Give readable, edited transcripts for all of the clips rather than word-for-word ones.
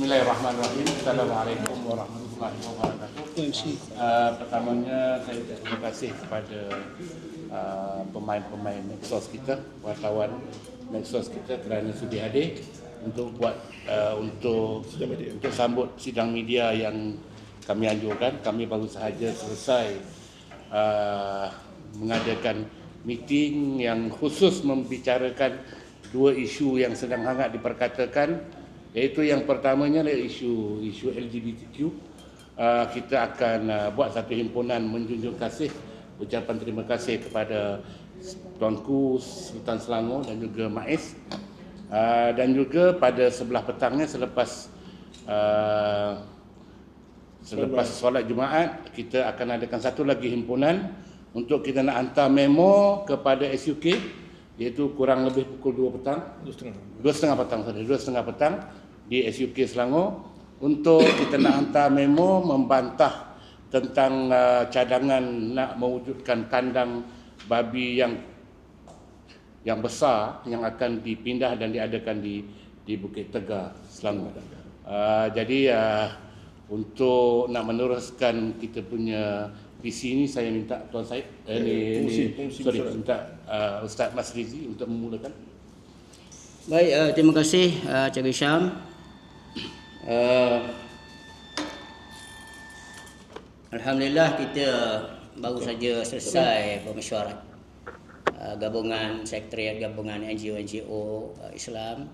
Bismillahirrahmanirrahim. Assalamualaikum warahmatullahi wabarakatuh. Pertamanya saya terima kasih kepada pemain-pemain Nexus kita, wartawan Nexus kita kerana sudi hadir untuk untuk sambut sidang media yang kami anjurkan. Kami baru sahaja selesai mengadakan meeting yang khusus membicarakan dua isu yang sedang hangat diperkatakan, iaitu yang pertamanya adalah isu LGBTQ. Kita akan buat satu himpunan menjunjung kasih, ucapan terima kasih kepada Tuanku Sultan Selangor dan juga MAIS. Dan juga pada sebelah petangnya selepas solat Jumaat, kita akan adakan satu lagi himpunan untuk kita nak hantar memo kepada SUK, iaitu kurang lebih pukul 2 petang, 2.30 petang di SUK Selangor, untuk kita nak hantar memo membantah tentang cadangan nak mewujudkan kandang babi yang besar yang akan dipindah dan diadakan di Bukit Tegah, Selangor. Jadi untuk nak meneruskan kita punya visi ini, saya minta Tuan Syed, minta Ustaz Mas Rizie untuk memulakan. Baik, terima kasih Cik Hisham. Alhamdulillah, kita baru saja selesai bermesyuarat gabungan sekretariat gabungan NGO Islam,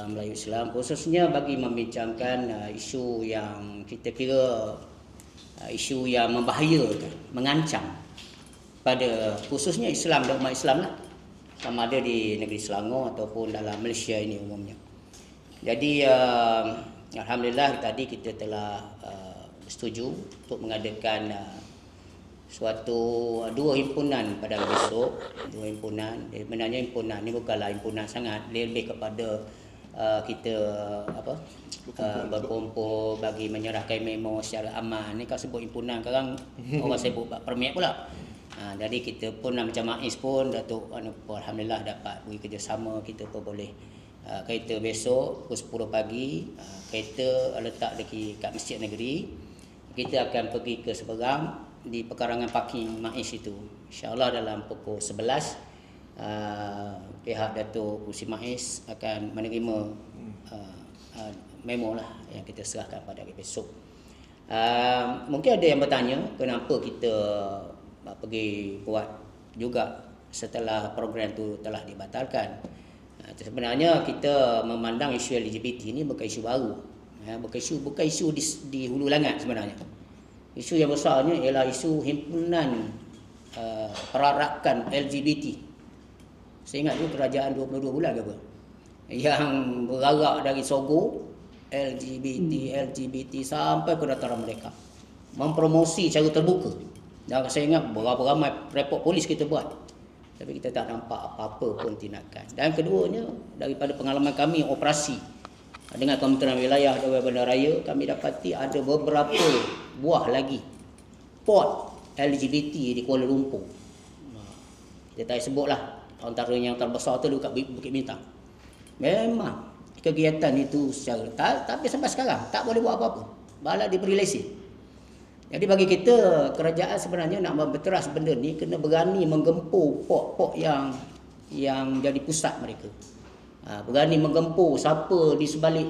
Melayu Islam, khususnya bagi membincangkan isu yang kita kira isu yang membahayakan, mengancam pada khususnya Islam dan umat Islam lah, sama ada di negeri Selangor ataupun dalam Malaysia ini umumnya. Jadi alhamdulillah tadi kita telah setuju untuk mengadakan dua himpunan pada besok. Dua himpunan. Sebenarnya himpunan ni bukanlah himpunan sangat, lebih kepada kita berkumpul bagi menyerahkan memo secara aman. Ni kalau sebut himpunan, sekarang orang sebut permit pula. Jadi kita pun macam MAIS pun Datuk alhamdulillah dapat beri kerjasama. Kita pun boleh kereta besok pukul 10 pagi, kereta letak dekat Masjid Negeri. Kita akan pergi ke Seberang di pekarangan parking MAIS itu. InsyaAllah dalam pukul 11 pihak Datuk Kursi MAIS akan menerima memo lah yang kita serahkan pada hari besok. Mungkin ada yang bertanya kenapa kita pergi buat juga setelah program itu telah dibatalkan. Sebenarnya kita memandang isu LGBT ini bukan isu baru, bukan isu di hulu langat sebenarnya. Isu yang besarnya ialah isu himpunan perarakan LGBT. Saya ingat tu kerajaan 22 bulan ke apa, yang berarak dari Sogo LGBT sampai ke dataran mereka, mempromosi secara terbuka. Dan saya ingat berapa ramai report polis kita buat, tapi kita tak nampak apa-apa pun tindakan. Dan keduanya, daripada pengalaman kami operasi dengan Kementerian Wilayah dan Bandaraya, kami dapati ada beberapa buah lagi port LGBT di Kuala Lumpur. Kita tak sebutlah, antara yang terbesar tu dekat Bukit Bintang. Memang kegiatan itu secara tapi sampai sekarang tak boleh buat apa-apa, malah diberi lesen. Jadi bagi kita, kerajaan sebenarnya nak membeteras benda ni kena berani menggempur port-port yang jadi pusat mereka. Berani menggempur siapa di sebalik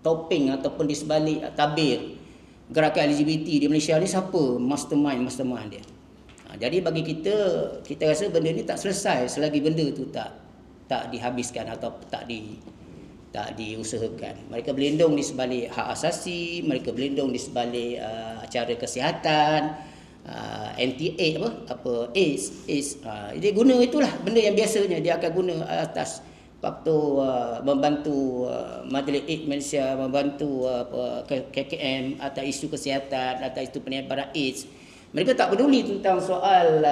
topeng ataupun di sebalik tabir gerakan LGBT di Malaysia ni, siapa mastermind dia. Jadi bagi kita rasa benda ni tak selesai selagi benda tu tak dihabiskan atau tak diusahakan. Mereka berlindung di sebalik hak asasi, mereka berlindung di sebalik acara kesihatan, AIDS. Dia guna itulah benda yang biasanya dia akan guna atas faktor membantu Majlis AIDS Malaysia, membantu KKM atas isu kesihatan, atas isu penyebaran AIDS. Mereka tak peduli tentang soal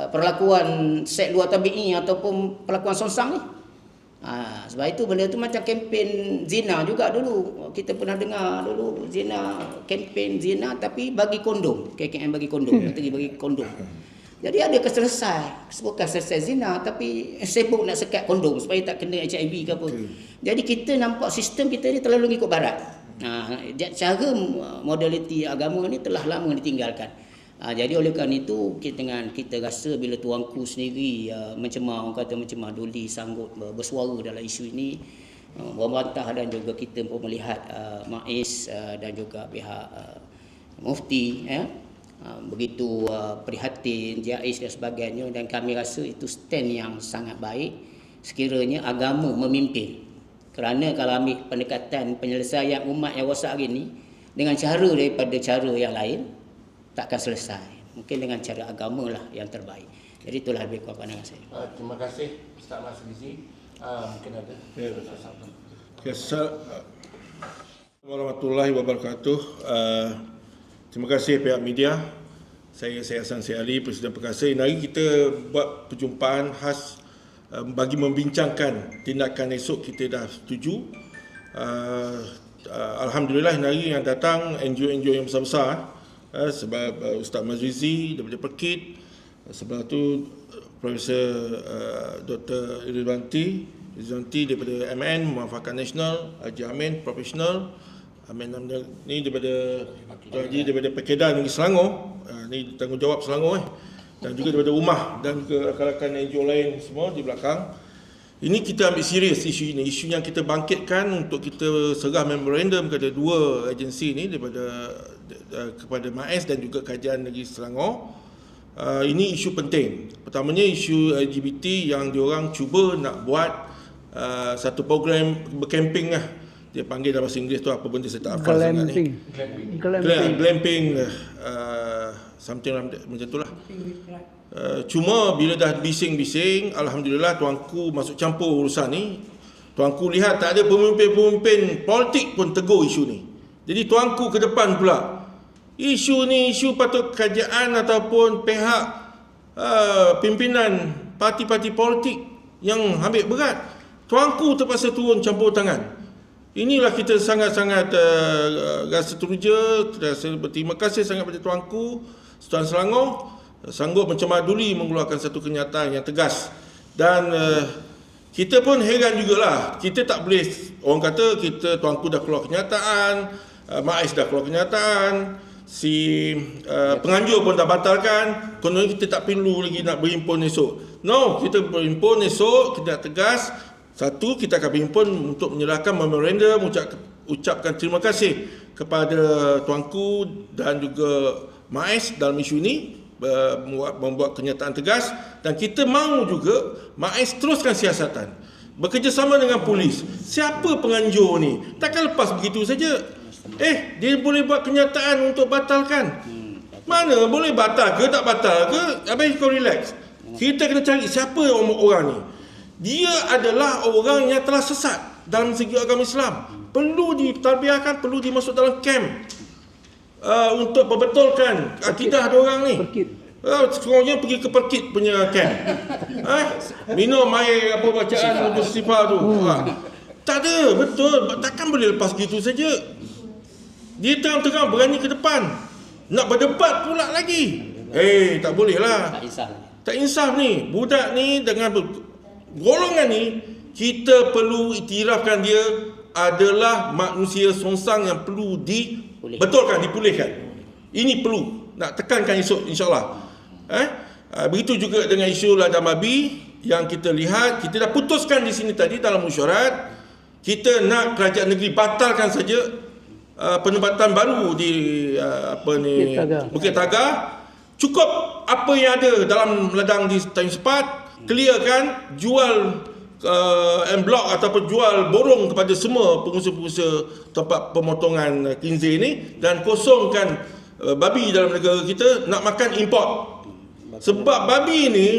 perlakuan seks luar tabi'i ataupun perlakuan songsang ni. Sebab itu benda tu macam kempen zina juga dulu. Kita pernah dengar dulu kempen zina tapi bagi kondom. KKM bagi kondom, bagi kondom. Jadi ada bukan selesai zina, tapi sibuk nak sekat kondom supaya tak kena HIV ke apa. Jadi kita nampak sistem kita ni terlalu ikut barat. Cara modaliti agama ni telah lama ditinggalkan. Jadi oleh kerana itu kita rasa bila tuanku sendiri orang kata mencemar Duli sanggup bersuara dalam isu ini, membantah, dan juga kita pun melihat MAIS dan juga pihak Mufti begitu prihatin, Jais dan sebagainya, dan kami rasa itu stand yang sangat baik sekiranya agama memimpin. Kerana kalau ambil pendekatan penyelesaian umat yang rosak hari ini dengan cara daripada cara yang lain, takkan selesai. Mungkin dengan cara agama lah yang terbaik. Jadi itulah lebih kurang pandangan saya. Terima kasih Ustaz Mas Rizie. Mungkin ada. Assalamualaikum warahmatullahi wabarakatuh. Terima kasih pihak media. Saya Hasan Syed Ali, Presiden Perkasa. Hari kita buat perjumpaan khas bagi membincangkan tindakan esok. Kita dah setuju. Alhamdulillah hari yang datang NGO-NGO yang besar-besar, sebab Ustaz Mas Rizie daripada Perkit, sebelah tu Profesor Dr. Rizwanti daripada MN Muafakat Nasional, Haji Amin Profesional, Amin ni daripada daripada Pekedah Negeri Selangor, ni tanggungjawab Selangor dan juga daripada Umah dan juga rakan-rakan NGO lain semua di belakang. Ini kita ambil serius isu ini, isu yang kita bangkitkan untuk kita serah memorandum kepada dua agensi ni kepada MAIS dan juga Kajian Negeri Selangor. Ini isu penting. Pertamanya isu LGBT yang diorang cuba nak buat satu program bercamping lah. Dia panggil dalam bahasa Inggeris tu apa benda saya tak hafal sangat ni. Glamping. Something macam tu lah. Cuma bila dah bising-bising, alhamdulillah tuanku masuk campur urusan ni. Tuanku lihat tak ada pemimpin-pemimpin politik pun tegur isu ni. Jadi tuanku ke depan pula. Isu ni isu patut kerajaan ataupun pihak pimpinan parti-parti politik yang ambil berat. Tuanku terpaksa turun campur tangan. Inilah kita sangat-sangat rasa teruja, rasa berterima kasih sangat pada tuanku Sultan Selangor sanggup mencemar Duli mengeluarkan satu kenyataan yang tegas. Dan kita pun heran jugalah. Kita tak boleh, orang kata kita tuanku dah keluar kenyataan, MAIS dah keluar kenyataan, penganjur pun dah batalkan, kononnya kita tak perlu lagi nak berhimpun esok. No, kita berhimpun esok, kita nak tegas. Satu, kita akan berhimpun untuk menyerahkan memorandum, ucapkan terima kasih kepada tuanku dan juga MAIS dalam isu ini, membuat kenyataan tegas, dan kita mahu juga MAIS teruskan siasatan, bekerjasama dengan polis. Siapa penganjur ni? Takkan lepas begitu saja. Dia boleh buat kenyataan untuk batalkan. Mana boleh batal ke tak batal ke? Habis kau relax. Kita kena cari siapa orang ni. Dia adalah orang yang telah sesat dalam segi agama Islam. Perlu ditarbiahkan, perlu dimasuk dalam camp untuk perbetulkan akidah diorang ni. Sekurang-kurangnya pergi ke Perkit punya camp. Minum air apa bacaan bersifat tu. Tak ada, betul. Takkan boleh lepas gitu saja. Dia terang-terang berani ke depan. Nak berdebat pula lagi. Tak boleh lah. Tak insaf ni. Budak ni dengan golongan ni, kita perlu iktirafkan dia adalah manusia songsang yang perlu dibetulkan, dipulihkan. Ini perlu nak tekankan esok insyaAllah. Begitu juga dengan isu ladang babi yang kita lihat, kita dah putuskan di sini tadi dalam mesyuarat. Kita nak kerajaan negeri batalkan saja penempatan baru di Bukit Taga. Cukup apa yang ada dalam ladang di Tanjung Sepat, clearkan, jual en blok ataupun jual borong kepada semua pengusaha-pengusaha tempat pemotongan khinzir ini, dan kosongkan babi dalam negara kita. Nak makan import. Sebab babi ini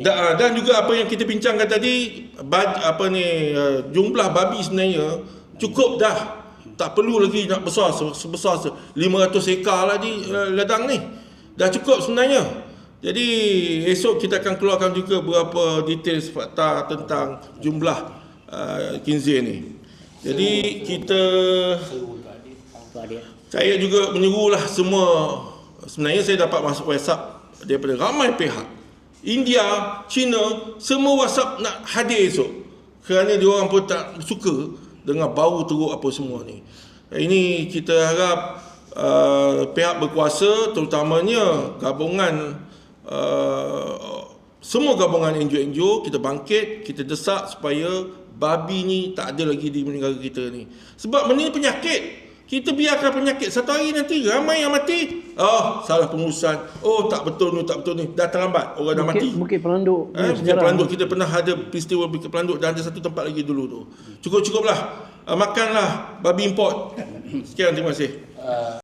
dan juga apa yang kita bincangkan tadi, jumlah babi sebenarnya cukup dah. Tak perlu lagi nak besar sebesar 500 ekar lah di ladang ni. Dah cukup sebenarnya. Jadi esok kita akan keluarkan juga beberapa detail fakta tentang jumlah khinzir ni. Jadi saya juga menyerulah semua. Sebenarnya saya dapat masuk WhatsApp daripada ramai pihak. India, China, semua WhatsApp nak hadir esok. Kerana diorang pun tak suka dengan bau teruk apa semua ni. Ini kita harap pihak berkuasa, terutamanya gabungan semua gabungan NGO-NGO, kita bangkit, kita desak supaya babi ni tak ada lagi di negara kita ni. Sebab benda ni penyakit. Kita biarkan penyakit, satu hari nanti ramai yang mati. Salah pengurusan. Tak betul ni, tak betul ni. Dah terlambat, orang dah mati. Bukit Pelanduk. Bukit Pelanduk, kita pernah ada peristiwa Bukit Pelanduk, dan ada satu tempat lagi dulu tu. Cukup-cukuplah. Makanlah babi import. Sekian, terima kasih.